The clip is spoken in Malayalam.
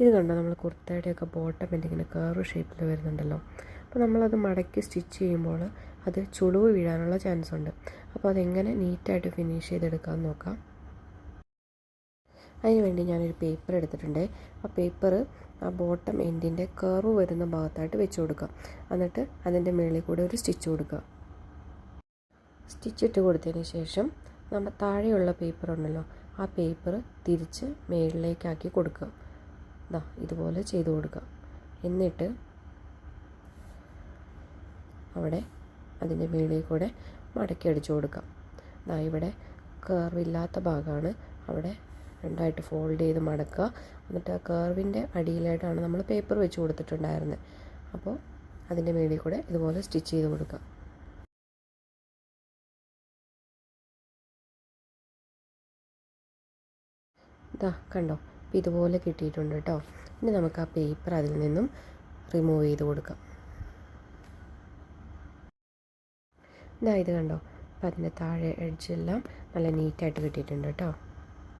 ഇത് കണ്ടോ, നമ്മൾ കുർത്തയുടെയൊക്കെ ബോട്ടം ഇങ്ങനെ കർവ് ഷേപ്പിൽ വരുന്നുണ്ടല്ലോ. അപ്പോൾ നമ്മളത് മടക്കി സ്റ്റിച്ച് ചെയ്യുമ്പോൾ അത് ചുളിവ് വീഴാനുള്ള ചാൻസ് ഉണ്ട്. അപ്പോൾ അതെങ്ങനെ നീറ്റായിട്ട് ഫിനിഷ് ചെയ്തെടുക്കാമെന്ന് നോക്കാം. അതിന് വേണ്ടി ഞാനൊരു പേപ്പർ എടുത്തിട്ടുണ്ട്. ആ പേപ്പർ ആ ബോട്ടം എൻഡിൻ്റെ കർവ് വരുന്ന ഭാഗത്തായിട്ട് വെച്ച് കൊടുക്കുക. എന്നിട്ട് അതിൻ്റെ മുകളിൽ കൂടെ ഒരു സ്റ്റിച്ച് കൊടുക്കുക. സ്റ്റിച്ചിട്ട് കൊടുത്തതിന് ശേഷം നമ്മൾ താഴെയുള്ള പേപ്പർ ഉണ്ടല്ലോ, ആ പേപ്പർ തിരിച്ച് മുകളിലേക്കാക്കി കൊടുക്കുക. ഇതുപോലെ ചെയ്ത് കൊടുക്കുക. എന്നിട്ട് അവിടെ അതിൻ്റെ മുകളിൽ കൂടെ മടക്കി അടിച്ചു കൊടുക്കാം. ഇവിടെ കർവില്ലാത്ത ഭാഗമാണ്, അവിടെ രണ്ടായിട്ട് ഫോൾഡ് ചെയ്ത് മടക്കുക. എന്നിട്ട് ആ കർവിൻ്റെ അടിയിലായിട്ടാണ് നമ്മൾ പേപ്പർ വെച്ച് കൊടുത്തിട്ടുണ്ടായിരുന്നത്. അപ്പോൾ അതിൻ്റെ മുകളിൽ കൂടെ ഇതുപോലെ സ്റ്റിച്ച് ചെയ്ത് കൊടുക്കുക. കണ്ടോ, അപ്പോൾ ഇതുപോലെ കിട്ടിയിട്ടുണ്ട് കേട്ടോ. ഇനി നമുക്ക് ആ പേപ്പർ അതിൽ നിന്നും റിമൂവ് ചെയ്ത് കൊടുക്കാം. ഇത് കണ്ടോ, അപ്പോൾ അതിൻ്റെ താഴെ എഡ്ജെല്ലാം നല്ല നീറ്റായിട്ട് കിട്ടിയിട്ടുണ്ട് കേട്ടോ.